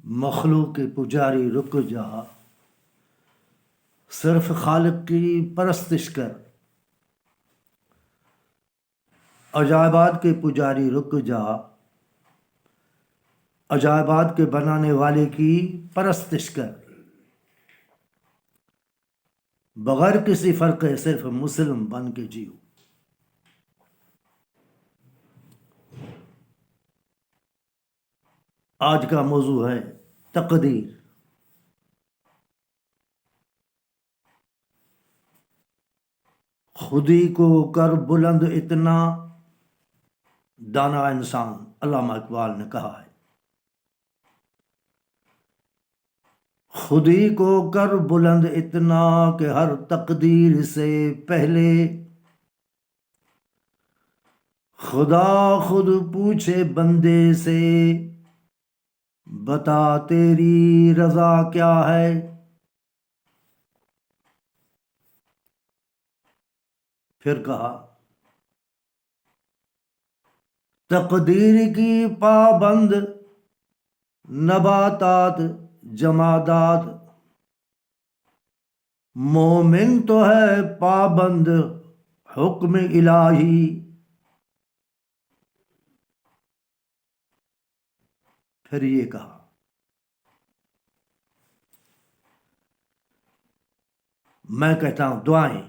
مخلوق کے پجاری رک جا، صرف خالق کی پرستش کر۔ عجائبات کے پجاری رک جا، عجائبات کے بنانے والے کی پرستش کر۔ بغیر کسی فرق صرف مسلم بن کے جیو۔ آج کا موضوع ہے تقدیر۔ خودی کو کر بلند اتنا دانا انسان، علامہ اقبال نے کہا ہے۔ خودی کو کر بلند اتنا کہ ہر تقدیر سے پہلے خدا خود پوچھے بندے سے، بتا تیری رضا کیا ہے۔ پھر کہا تقدیر کی پابند نباتات جمادات، مومن تو ہے پابند حکم الہی۔ پھر یہ کہا میں کہتا ہوں دعائیں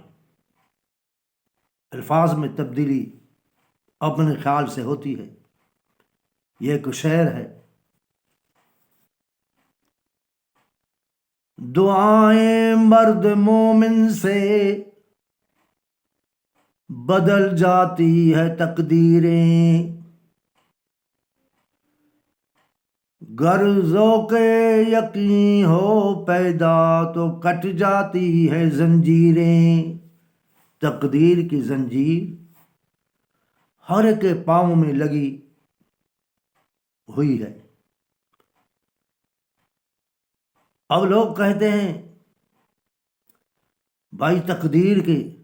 الفاظ میں تبدیلی اپنے خیال سے ہوتی ہے۔ یہ ایک شعر ہے۔ دعائیں مرد مومن سے بدل جاتی ہے تقدیریں، گر ذوق یقین ہو پیدا تو کٹ جاتی ہے زنجیریں۔ تقدیر کی زنجیر ہر ایک کے پاؤں میں لگی ہوئی ہے۔ اب لوگ کہتے ہیں بھائی تقدیر کے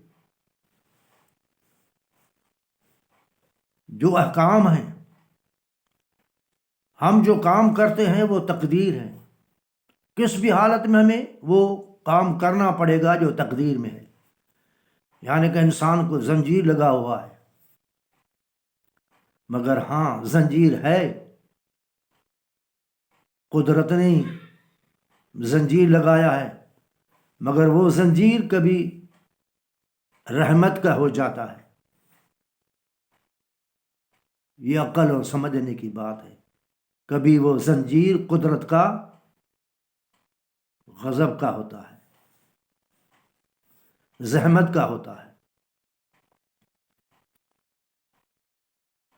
جو احکام ہیں، ہم جو کام کرتے ہیں وہ تقدیر ہے، کس بھی حالت میں ہمیں وہ کام کرنا پڑے گا جو تقدیر میں ہے۔ یعنی کہ انسان کو زنجیر لگا ہوا ہے، مگر ہاں زنجیر ہے، قدرت نے زنجیر لگایا ہے، مگر وہ زنجیر کبھی رحمت کا ہو جاتا ہے۔ یہ عقل اور سمجھنے کی بات ہے۔ کبھی وہ زنجیر قدرت کا غضب کا ہوتا ہے، زحمت کا ہوتا ہے۔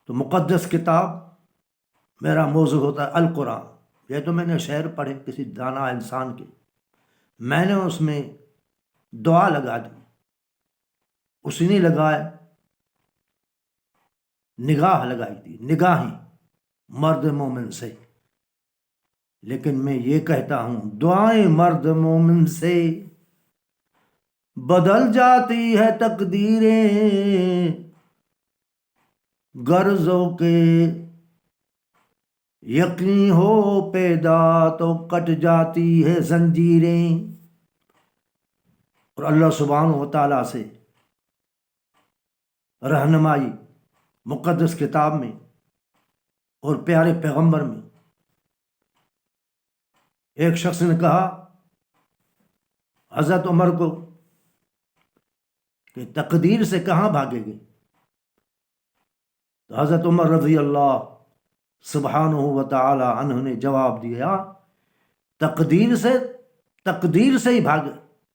تو مقدس کتاب میرا موضوع ہوتا ہے القرآن۔ یہ تو میں نے شعر پڑھے کسی دانا انسان کے، میں نے اس میں دعا لگا دی، اسی نے لگائے نگاہ لگائی تھی، نگاہیں مرد مومن سے۔ لیکن میں یہ کہتا ہوں دعائیں مرد مومن سے بدل جاتی ہے تقدیریں، غرضوں کے یقین ہو پیدا تو کٹ جاتی ہے زنجیریں۔ اور اللہ سبحانہ و تعالیٰ سے رہنمائی مقدس کتاب میں اور پیارے پیغمبر میں۔ ایک شخص نے کہا حضرت عمر کو کہ تقدیر سے کہاں بھاگے گے؟ تو حضرت عمر رضی اللہ سبحانہ و تعالی عنہ نے جواب دیا تقدیر سے ہی بھاگ،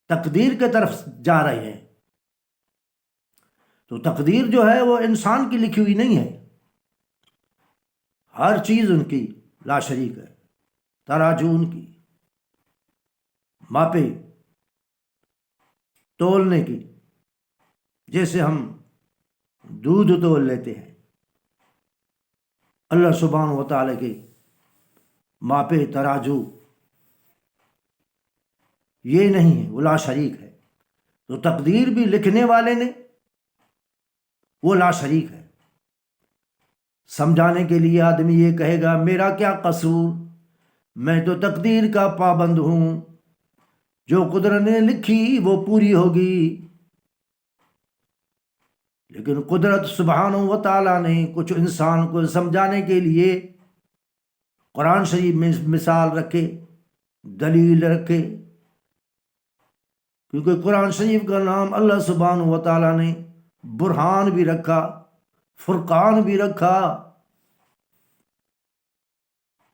تقدیر کے طرف جا رہے ہیں۔ تو تقدیر جو ہے وہ انسان کی لکھی ہوئی نہیں ہے، ہر چیز ان کی لا شریک ہے۔ تراجو ان کی، ماپے تولنے کی، جیسے ہم دودھ تول لیتے ہیں، اللہ سبحانہ و تعالیٰ کے ماپے تراجو یہ نہیں ہے، وہ لا شریک ہے۔ تو تقدیر بھی لکھنے والے نے وہ لا شریک ہے۔ سمجھانے کے لیے آدمی یہ کہے گا میرا کیا قصور، میں تو تقدیر کا پابند ہوں، جو قدرت نے لکھی وہ پوری ہوگی۔ لیکن قدرت سبحانہ و تعالیٰ نے کچھ انسان کو سمجھانے کے لیے قرآن شریف میں مثال رکھے، دلیل رکھے، کیونکہ قرآن شریف کا نام اللہ سبحانہ و تعالیٰ نے برہان بھی رکھا، فرقان بھی رکھا،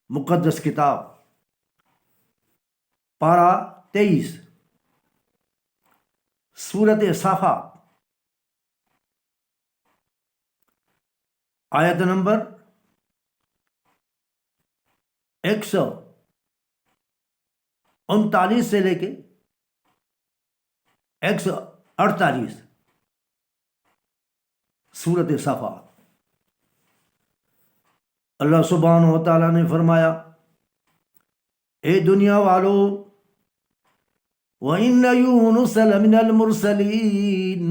مقدس کتاب۔ پارہ 23 سورت صافات، آیت نمبر 139 سے لے کے 148، سورت صافات۔ اللہ سبحانہ و تعالیٰ نے فرمایا، اے دنیا والو، وَإِنَّ يُونُسَ لَمِنَ الْمُرْسَلِينَ،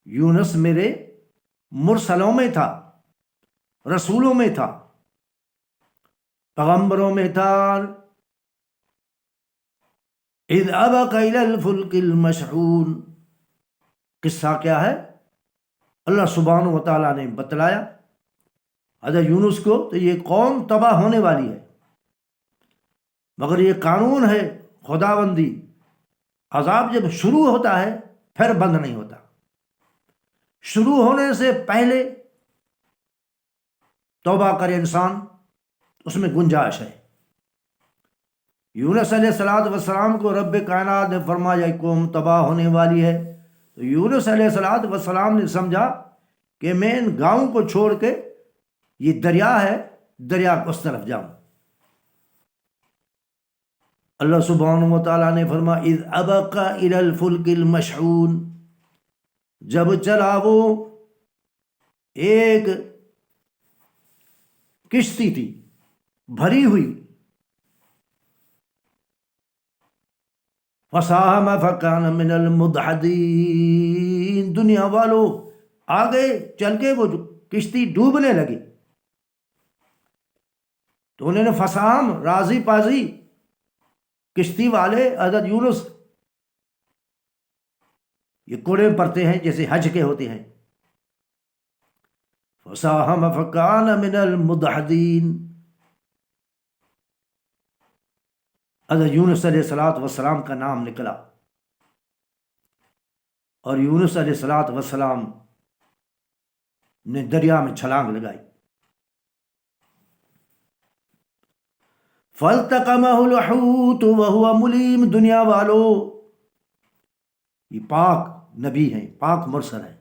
یونس میرے مرسلوں میں تھا، رسولوں میں تھا، پیغمبروں میں تھا۔ اذ ابق الى الفلک المشحون، قصہ کیا ہے؟ اللہ سبحانہ و تعالیٰ نے بتلایا حضرت یونس کو، تو یہ قوم تباہ ہونے والی ہے، مگر یہ قانون ہے خداوندی، عذاب جب شروع ہوتا ہے پھر بند نہیں ہوتا، شروع ہونے سے پہلے توبہ کرے انسان، اس میں گنجائش ہے۔ یونس علیہ السلام کو رب کائنات نے فرمایا قوم تباہ ہونے والی ہے، تو یونس علیہ السلام نے سمجھا کہ میں ان گاؤں کو چھوڑ کے، یہ دریا ہے، دریا کو اس طرف جاؤں۔ اللہ سبحانہ و تعالیٰ نے فرمایا اذ ابق الى الفلک المشحون، جب چلا وہ ایک کشتی تھی بھری ہوئی، فساہم فکان من المدحدین، دنیا والو آگے چل کے وہ کشتی ڈوبنے لگی، تو انہوں نے فساہم راضی پازی، کشتی والے حضرت یونس، یہ کوڑے پڑتے ہیں جیسے حج کے ہوتے ہیں، فساہم فکان من المدحدین، حضرت یونس علیہ السلام کا نام نکلا، اور یونس علیہ السلام نے دریا میں چھلانگ لگائی۔ فَالْتَقَمَهُ الْحُوتُ وَهُوَ مُلِيمٌ، دنیا والو یہ پاک نبی ہیں، پاک مرسل ہیں،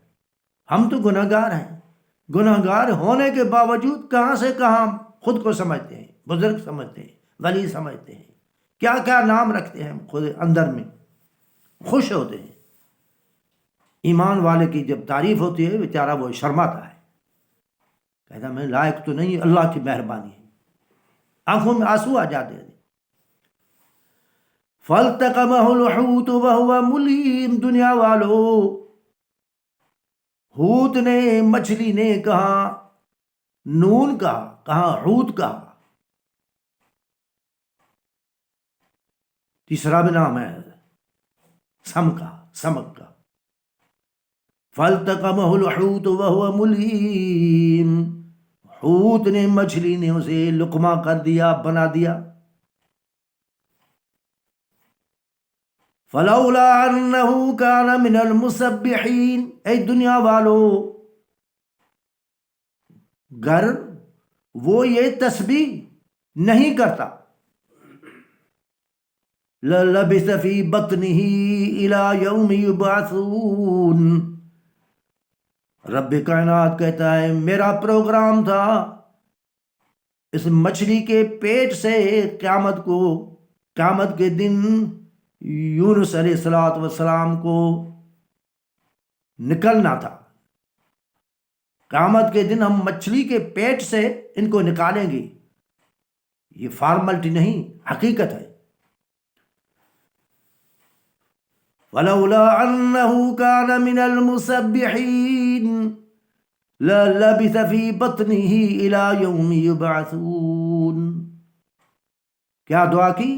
ہم تو گناہ گار ہیں، گناہ گار ہونے کے باوجود کہاں سے کہاں خود کو سمجھتے ہیں، بزرگ سمجھتے ہیں، ولی سمجھتے ہیں، کیا کیا نام رکھتے ہیں خود اندر میں، خوش ہوتے ہیں۔ ایمان والے کی جب تعریف ہوتی ہے بیچارہ وہ شرماتا ہے، کہتا میں لائق تو نہیں، اللہ کی مہربانی ہے، آنکھوں میں آنسو آ جاتے ہیں۔ فَالْتَقَمَهُ الْحُوتُ وَهُوَ مُلِيمٌ، دنیا والو حوت نے، مچھلی نے کہا، نون کہا، کہا حوت کہا، تیسرا بھی نام ہے سمک کا۔ فَالْتَقَمَهُ الْحُوتُ وَهُوَ مُلِيمٌ، حوت نے، مچھلی نے اسے لقمہ کر دیا، بنا دیا۔ فَلَوْلَا أَنَّهُ كَانَ مِنَ الْمُسَبِّحِينَ، اے دنیا والو گر وہ یہ تسبیح نہیں کرتا، لَلَبِثَ فِي بَطْنِهِ إِلَى يَوْمِ يُبْعَثُونَ، رب کائنات کہتا ہے میرا پروگرام تھا اس مچھلی کے پیٹ سے قیامت کے دن یونس علیہ السلام کو نکلنا تھا، قیامت کے دن ہم مچھلی کے پیٹ سے ان کو نکالیں گے، یہ فارملٹی نہیں، حقیقت ہے۔ وَلَوْلَا أَنَّهُ كَانَ مِنَ الْمُسَبِّحِينَ، لَلَبِثَ فِي بَطْنِهِ إِلَى يَوْمِ يُبْعَثُونَ. کیا دعا کی؟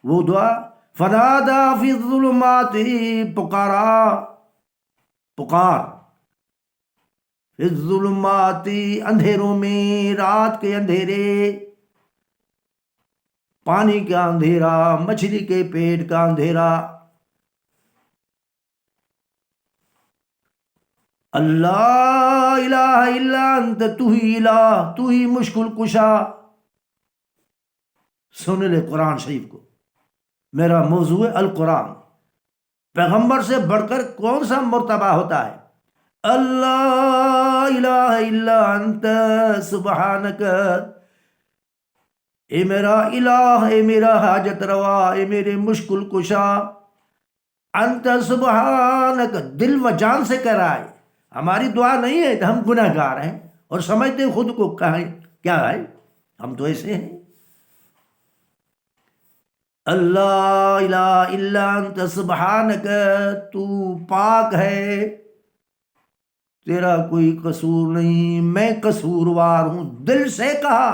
وہ دعا فَنَادَى فِي الظُّلُمَاتِ، پکارا، پکار، فِي الظُّلُمَاتِ، اندھیروں میں، رات کے اندھیرے، پانی کا اندھیرا، مچھلی کے پیٹ کا اندھیرا. اللہ الہ الا انت، تو ہی الہ، تو ہی مشکل کشا. سن لے قرآن شریف کو، میرا موضوع ہے القرآن. پیغمبر سے بڑھ کر کون سا مرتبہ ہوتا ہے؟ اللہ الہ الا انت سبحانک، اے میرا الہ، اے میرا حاجت روا، اے میرے مشکل کشا. انت سبحانک، دل و جان سے کہہ رہا ہے. ہماری دعا نہیں ہے کہ ہم گناہ گار ہیں اور سمجھتے ہیں خود کو کیا ہے، ہم تو ایسے ہیں. اللہ الہ الا انت سبحانک، تو پاک ہے، تیرا کوئی قصور نہیں، میں قصوروار ہوں. دل سے کہا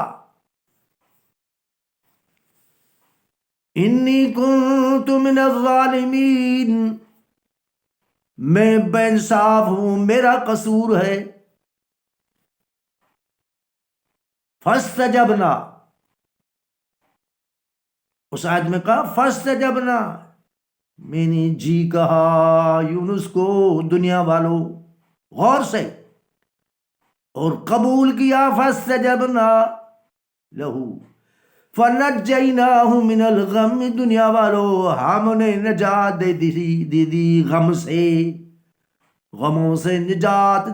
انی کنت من الظالمین، میں بے انصاف ہوں، میرا قصور ہے. فاستجبنا، اس آیت میں کہا فاستجبنا، میں نے جی کہا یونس کو، دنیا والوں غور سے، اور قبول کیا. فاستجبنا لہو فنجیناہ من الغم، دنیا والوں ہم نے نجات دے دی غم سے. غموں سے نجات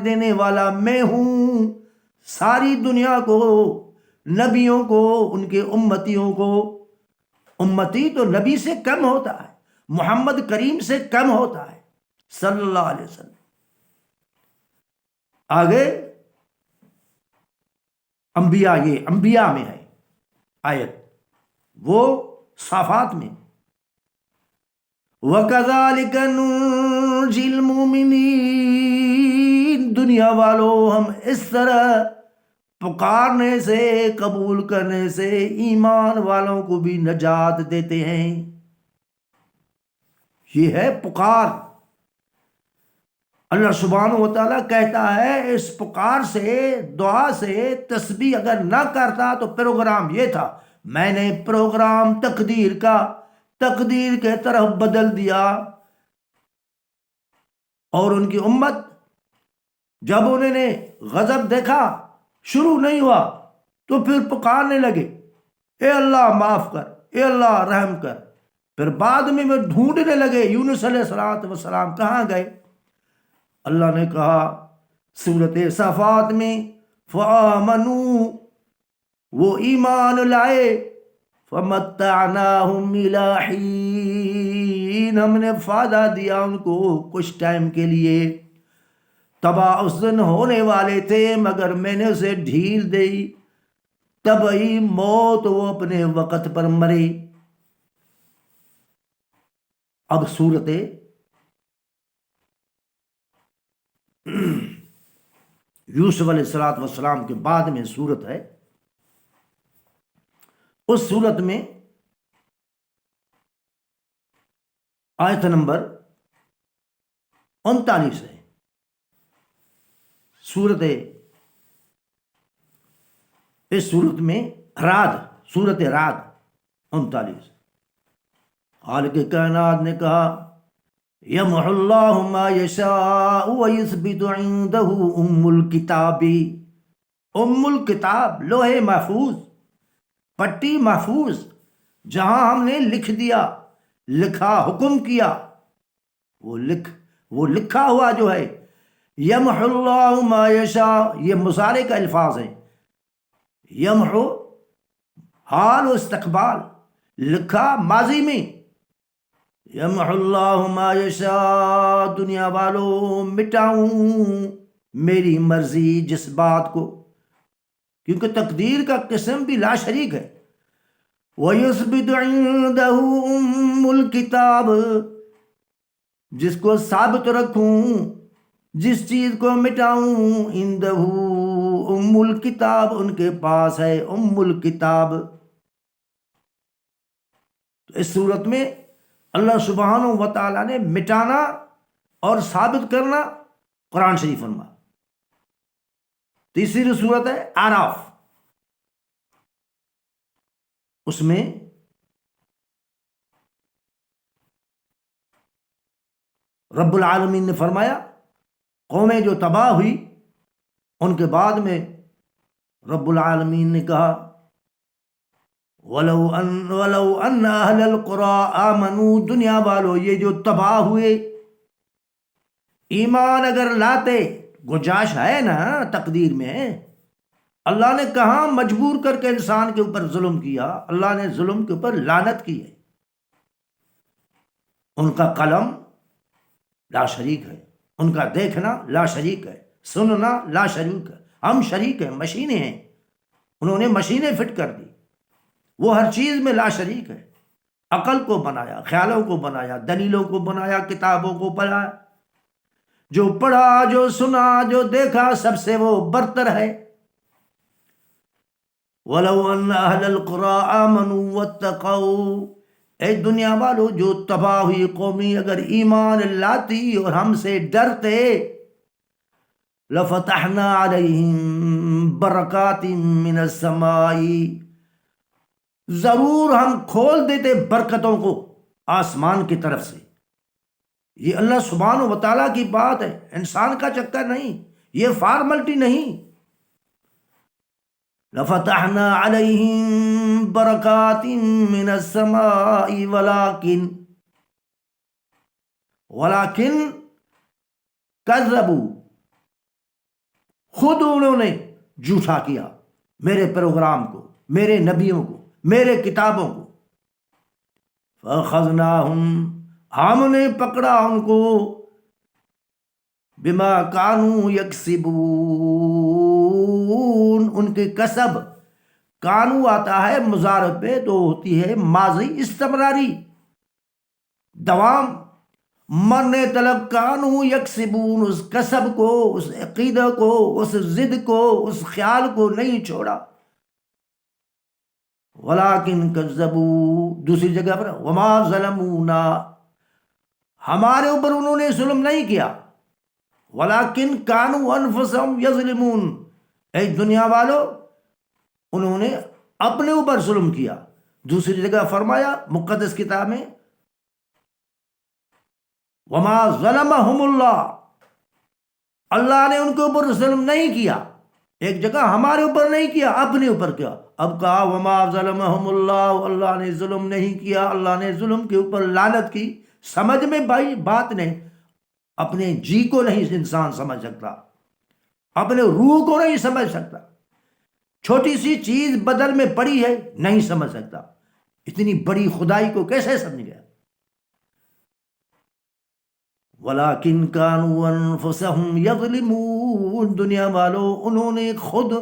دینے والا میں ہوں ساری دنیا کو، نبیوں کو، ان کے امتیوں کو. امتی تو نبی سے کم ہوتا ہے، محمد کریم سے کم ہوتا ہے صلی اللہ علیہ وسلم. آگے انبیاء، یہ انبیاء میں ہے آیت، وہ صافات میں. وَكَذَلِكَ نُنْجِي الْمُؤْمِنِينَ، دنیا والوں ہم اس طرح پکارنے سے، قبول کرنے سے ایمان والوں کو بھی نجات دیتے ہیں. یہ ہے پکار. اللہ سبحانہ و تعالیٰ کہتا ہے اس پکار سے، دعا سے، تسبیح اگر نہ کرتا تو پروگرام یہ تھا، میں نے پروگرام تقدیر کے طرف بدل دیا. اور ان کی امت جب انہوں نے غضب دیکھا، شروع نہیں ہوا تو پھر پکارنے لگے اے اللہ معاف کر، اے اللہ رحم کر. پھر بعد میں وہ ڈھونڈنے لگے یونس علیہ السلام کہاں گئے. اللہ نے کہا سورۃ صافات میں فآمنوا، وہ ایمان لائے، فمتعناہم الی حین، ہم نے فائدہ دیا ان کو کچھ ٹائم کے لیے. تباہ اس دن ہونے والے تھے مگر میں نے اسے ڈھیل دی. طبعی موت، وہ اپنے وقت پر مرے. اب سورت یوسف علیہ السلام کے بعد میں سورت ہے. اس سورت میں آیت نمبر 39 ہے. اس سورت میں سورت رعد 39. خالق کائنات نے کہا یمحو اللہ ما یشاء ویثبت عندہ الکتاب. الکتاب لوح محفوظ، پٹی محفوظ، جہاں ہم نے لکھ دیا، لکھا، حکم کیا، وہ لکھا ہوا جو ہے. یمحو اللہ ما یشاء، یہ مضارع کا الفاظ ہے. یمحو حال و استقبال، لکھا ماضی میں. یمحو اللہ ما یشاء، دنیا والوں مٹاؤں میری مرضی جس بات کو، کیونکہ تقدیر کا قسم بھی لا شریک ہے. وَيُثْبِتُ عِندَهُ الْكِتَابَ، جس کو ثابت رکھوں جس چیز کو مٹاؤں عندہ ام الکتاب، ان کے پاس ہے ام الکتاب۔ تو اس صورت میں اللہ سبحانہ و تعالیٰ نے مٹانا اور ثابت کرنا قرآن شریف فرما۔ تیسری صورت ہے اعراف، اس میں رب العالمین نے فرمایا قومیں جو تباہ ہوئی ان کے بعد میں رب العالمین نے کہا وَلَوْ أَنَّ أَهْلَ الْقُرَىٰ آمَنُوا، دنیا والو یہ جو تباہ ہوئے ایمان اگر لاتے، گنجائش ہے نا تقدیر میں، اللہ نے کہاں مجبور کر کے انسان کے اوپر ظلم کیا، اللہ نے ظلم کے اوپر لعنت کی ہے۔ ان کا قلم لا شریک ہے، ان کا دیکھنا لا شریک ہے، سننا لا شریک ہے، ہم شریک ہیں، مشینیں ہیں، انہوں نے مشینیں فٹ کر دی، وہ ہر چیز میں لا شریک ہے۔ عقل کو بنایا، خیالوں کو بنایا، دلیلوں کو بنایا، کتابوں کو بنایا، جو پڑھا، جو سنا، جو دیکھا، سب سے وہ برتر ہے۔ وَلَوْ أَنَّ أَهْلَ الْقُرَىٰ آمَنُوا وَاتَّقَوْا، اے دنیا والو جو تباہ ہوئی قومی اگر ایمان لاتی اور ہم سے ڈرتے، لَفَتَحْنَا عَلَيْهِمْ بَرَكَاتٍ مِّنَ السَّمَاءِ، ضرور ہم کھول دیتے برکتوں کو آسمان کی طرف سے۔ یہ اللہ سبحانہ و تعالیٰ کی بات ہے، انسان کا چکر نہیں، یہ فارملٹی نہیں۔ لَفَتَحْنَا عَلَيْهِمْ بَرَكَاتٍ مِّنَ السَّمَاءِ وَلَكِنْ كَذَّبُوا، خود انہوں نے جھوٹا کیا میرے پروگرام کو، میرے نبیوں کو، میرے کتابوں کو۔ فَأَخَذْنَاهُمْ، ہم نے پکڑا ان کو، بما کانوا یکسبون، ان کے کسب، کانو آتا ہے مضارع پہ تو ہوتی ہے ماضی استمراری، دوام، مرنے طلب، کانو یکسبون، اس کسب کو، اس عقیدہ کو، اس ضد کو، اس خیال کو نہیں چھوڑا۔ ولیکن کذبوا، دوسری جگہ پر وما ظلمونا، ہمارے اوپر انہوں نے ظلم نہیں کیا، ولیکن کانوا انفسہم یظلمون، اے دنیا والو انہوں نے اپنے اوپر ظلم کیا۔ دوسری جگہ فرمایا مقدس کتاب میں وما ظلمہم اللہ، اللہ نے ان کے اوپر ظلم نہیں کیا، ایک جگہ ہمارے اوپر نہیں کیا، اپنے اوپر کیا۔ اب کہا وما ظلمہم اللہ، اللہ نے ظلم نہیں کیا، اللہ نے ظلم کے اوپر لعنت کی۔ سمجھ میں بھائی بات نہیں، اپنے جی کو نہیں انسان سمجھ سکتا، اپنے روح کو نہیں سمجھ سکتا، چھوٹی سی چیز بدل میں پڑی ہے نہیں سمجھ سکتا، اتنی بڑی خدائی کو کیسے سمجھ گیا؟ وَلَكِنْ كَانُوا أَنفُسَهُمْ يَظْلِمُونَ، دنیا والو انہوں نے خود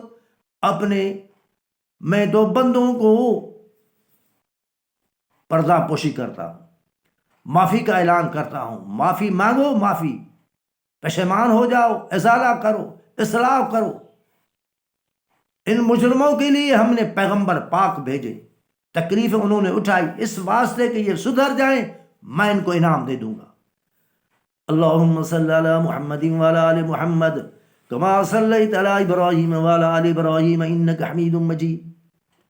اپنے، میں تو بندوں کو پردہ پوشی کرتا ہوں، معافی کا اعلان کرتا ہوں، معافی مانگو، معافی، پشیمان ہو جاؤ، ازالہ کرو، اصلاح کرو۔ ان مجرموں کے لیے ہم نے پیغمبر پاک بھیجے، تکلیف انہوں نے اٹھائی اس واسطے کہ یہ سدھر جائیں، میں ان کو انعام دے دوں گا۔ اللہم صلی علی محمد وعلی آل محمد کما صلیت علی ابراہیم وعلی آل ابراہیم انک حمید مجید۔